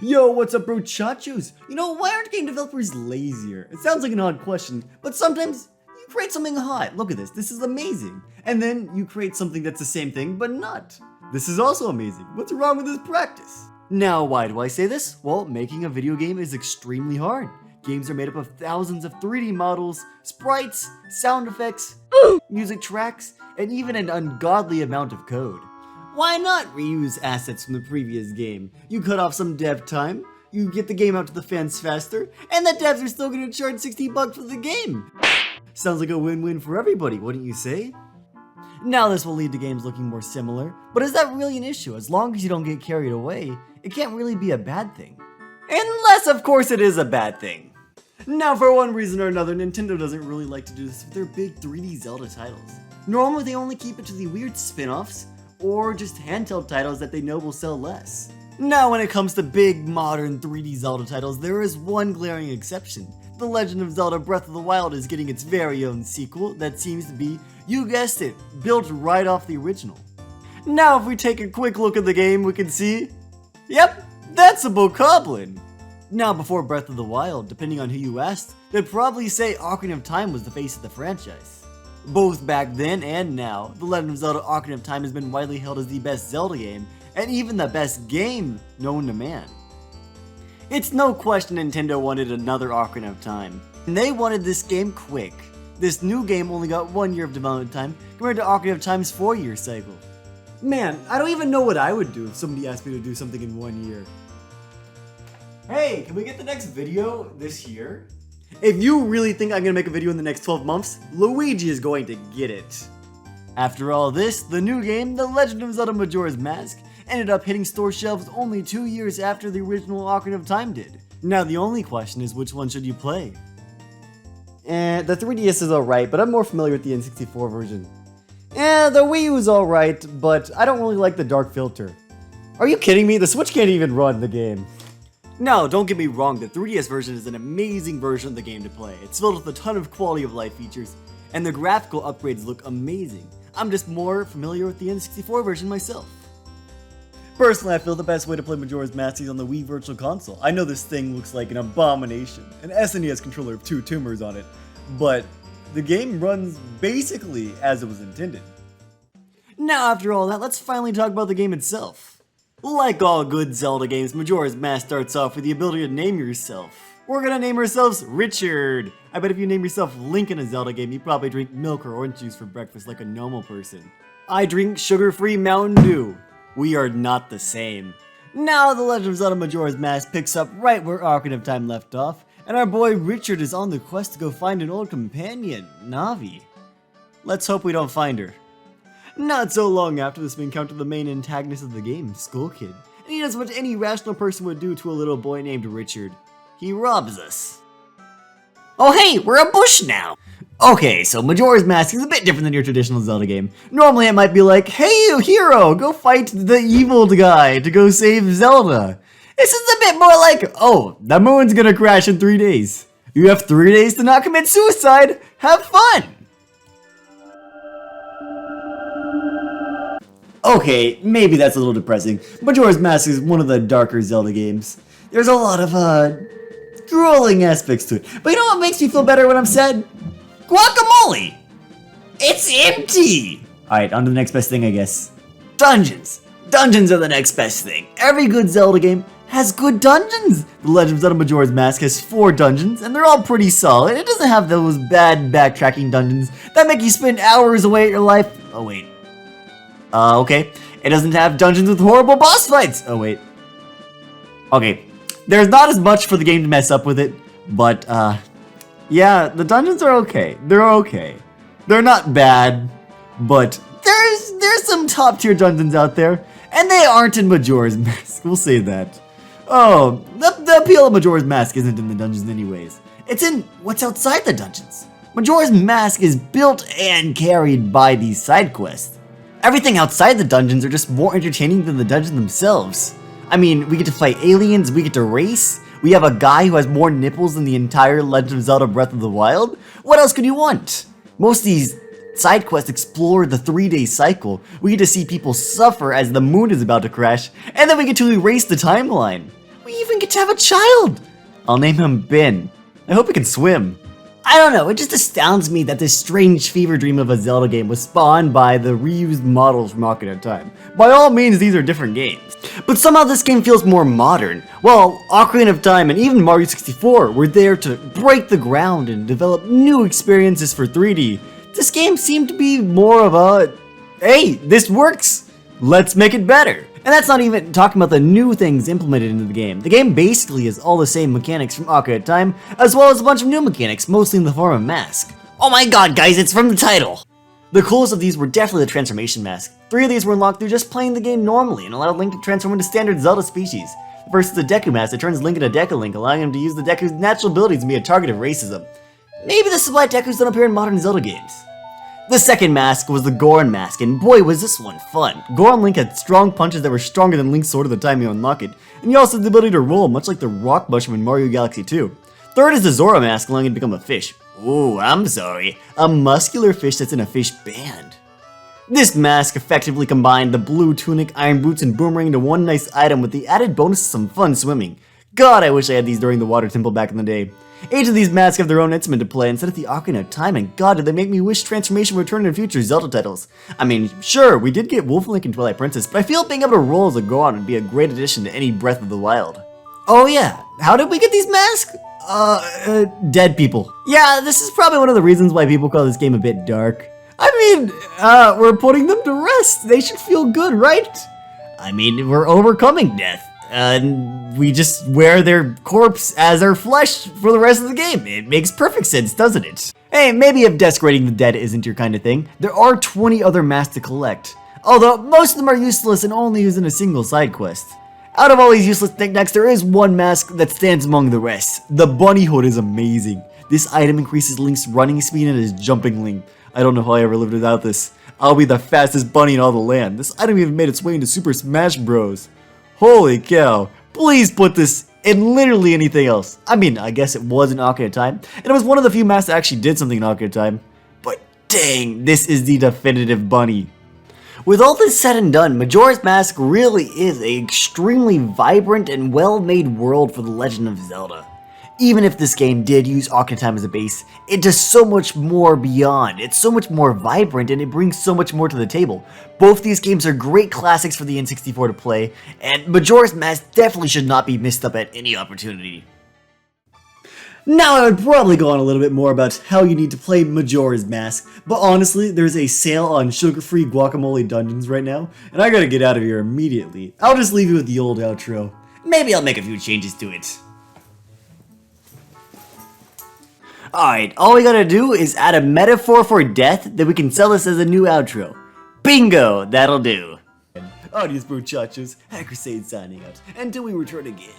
Yo, what's up, bro? Chachos? You know, why aren't game developers lazier? It sounds like an odd question, but sometimes you create something hot. Look at this. This is amazing. And then you create something that's the same thing, but not. This is also amazing. What's wrong with this practice? Now, why do I say this? Well, making a video game is extremely hard. Games are made up of thousands of 3D models, sprites, sound effects, music tracks, and even an ungodly amount of code. Why not reuse assets from the previous game? You cut off some dev time, you get the game out to the fans faster, and the devs are still gonna charge $60 for the game. Sounds like a win-win for everybody, wouldn't you say? Now this will lead to games looking more similar, but is that really an issue? As long as you don't get carried away, it can't really be a bad thing. Unless, of course, it is a bad thing. Now, for one reason or another, Nintendo doesn't really like to do this with their big 3D Zelda titles. Normally, they only keep it to the weird spin-offs, or just handheld titles that they know will sell less. Now, when it comes to big, modern 3D Zelda titles, there is one glaring exception. The Legend of Zelda Breath of the Wild is getting its very own sequel that seems to be, you guessed it, built right off the original. Now, if we take a quick look at the game, we can see, yep, that's a bokoblin. Now, before Breath of the Wild, depending on who you asked, they'd probably say Ocarina of Time was the face of the franchise. Both back then and now, The Legend of Zelda Ocarina of Time has been widely held as the best Zelda game, and even the best game known to man. It's no question Nintendo wanted another Ocarina of Time, and they wanted this game quick. This new game only got 1 year of development time compared to Ocarina of Time's 4-year cycle. Man, I don't even know what I would do if somebody asked me to do something in 1 year. Hey, can we get the next video this year? If you really think I'm gonna make a video in the next 12 months, Luigi is going to get it. After all this, the new game, The Legend of Zelda Majora's Mask, ended up hitting store shelves only 2 years after the original Ocarina of Time did. Now the only question is, which one should you play? The 3DS is alright, but I'm more familiar with the N64 version. The Wii U is alright, but I don't really like the dark filter. Are you kidding me? The Switch can't even run the game. No, don't get me wrong, the 3DS version is an amazing version of the game to play. It's filled with a ton of quality of life features, and the graphical upgrades look amazing. I'm just more familiar with the N64 version myself. Personally, I feel the best way to play Majora's Mask is on the Wii Virtual Console. I know this thing looks like an abomination, an SNES controller with 2 tumors on it, but the game runs basically as it was intended. Now, after all that, let's finally talk about the game itself. Like all good Zelda games, Majora's Mask starts off with the ability to name yourself. We're gonna name ourselves Richard. I bet if you name yourself Link in a Zelda game, you probably drink milk or orange juice for breakfast like a normal person. I drink sugar-free Mountain Dew. We are not the same. Now, The Legend of Zelda Majora's Mask picks up right where Ocarina of Time left off, and our boy Richard is on the quest to go find an old companion, Navi. Let's hope we don't find her. Not so long after this, we encounter the main antagonist of the game, Skull Kid, and he does what any rational person would do to a little boy named Richard. He robs us. Oh hey, we're a bush now! Okay, so Majora's Mask is a bit different than your traditional Zelda game. Normally it might be like, hey you hero, go fight the evil guy to go save Zelda. This is a bit more like, oh, the moon's gonna crash in 3 days. You have 3 days to not commit suicide, have fun! Okay, maybe that's a little depressing. Majora's Mask is one of the darker Zelda games. There's a lot of, drooling aspects to it. But you know what makes me feel better when I'm sad? Guacamole! It's empty! Alright, on to the next best thing, I guess. Dungeons! Dungeons are the next best thing. Every good Zelda game has good dungeons! The Legend of Zelda Majora's Mask has 4 dungeons, and they're all pretty solid. It doesn't have those bad backtracking dungeons that make you spend hours away at your life. Oh, wait. Okay. It doesn't have dungeons with horrible boss fights! Oh, wait. Okay. There's not as much for the game to mess up with it, but, yeah, the dungeons are okay. They're okay. They're not bad, but there's some top-tier dungeons out there, and they aren't in Majora's Mask. We'll say that. Oh, the appeal of Majora's Mask isn't in the dungeons anyways. It's in what's outside the dungeons. Majora's Mask is built and carried by these side quests. Everything outside the dungeons are just more entertaining than the dungeons themselves. I mean, we get to fight aliens, we get to race, we have a guy who has more nipples than the entire Legend of Zelda Breath of the Wild. What else could you want? Most of these side quests explore the 3-day cycle. We get to see people suffer as the moon is about to crash, and then we get to erase the timeline. We even get to have a child! I'll name him Ben. I hope he can swim. I don't know, it just astounds me that this strange fever dream of a Zelda game was spawned by the reused models from Ocarina of Time. By all means, these are different games. But somehow this game feels more modern. Well, Ocarina of Time and even Mario 64 were there to break the ground and develop new experiences for 3D. This game seemed to be more of a, hey, this works, let's make it better. And that's not even talking about the new things implemented into the game. The game basically is all the same mechanics from Ocarina of Time, as well as a bunch of new mechanics, mostly in the form of mask. Oh my god, guys, it's from the title! The coolest of these were definitely the transformation mask. 3 of these were unlocked through just playing the game normally and allowed Link to transform into standard Zelda species. The first is the Deku mask that turns Link into Deku Link, allowing him to use the Deku's natural abilities and be a target of racism. Maybe this is why Dekus don't appear in modern Zelda games. The second mask was the Goron mask, and boy was this one fun. Goron Link had strong punches that were stronger than Link's sword at the time you unlock it, and you also had the ability to roll, much like the rock mushroom in Mario Galaxy 2. Third is the Zora mask, allowing you to become a fish. Ooh, I'm sorry, a muscular fish that's in a fish band. This mask effectively combined the blue tunic, iron boots, and boomerang into one nice item with the added bonus of some fun swimming. God, I wish I had these during the water temple back in the day. Each of these masks have their own instrument to play instead of the Ocarina of Time, and god did they make me wish transformation would return in future Zelda titles. I mean, sure, we did get Wolf Link and Twilight Princess, but I feel being able to roll as a Goron would be a great addition to any Breath of the Wild. Oh yeah, how did we get these masks? Dead people. Yeah, this is probably one of the reasons why people call this game a bit dark. I mean, we're putting them to rest. They should feel good, right? I mean, we're overcoming death. And we just wear their corpse as our flesh for the rest of the game. It makes perfect sense, doesn't it? Hey, maybe if desecrating the dead isn't your kind of thing, there are 20 other masks to collect. Although, most of them are useless and only used in a single side quest. Out of all these useless knickknacks, there is one mask that stands among the rest. The bunny hood is amazing. This item increases Link's running speed and his jumping Link. I don't know how I ever lived without this. I'll be the fastest bunny in all the land. This item even made its way into Super Smash Bros. Holy cow, please put this in literally anything else. I mean, I guess it was in Ocarina of Time, and it was one of the few masks that actually did something in Ocarina of Time, but dang, this is the definitive bunny. With all this said and done, Majora's Mask really is an extremely vibrant and well-made world for The Legend of Zelda. Even if this game did use Ocarina of Time as a base, it does so much more beyond. It's so much more vibrant and it brings so much more to the table. Both these games are great classics for the N64 to play, and Majora's Mask definitely should not be missed up at any opportunity. Now I would probably go on a little bit more about how you need to play Majora's Mask, but honestly, there's a sale on sugar-free guacamole dungeons right now, and I gotta get out of here immediately. I'll just leave you with the old outro. Maybe I'll make a few changes to it. Alright, all we gotta do is add a metaphor for death, then we can sell this as a new outro. Bingo! That'll do. Audience muchachos, Hacker Crusade signing out, until we return again.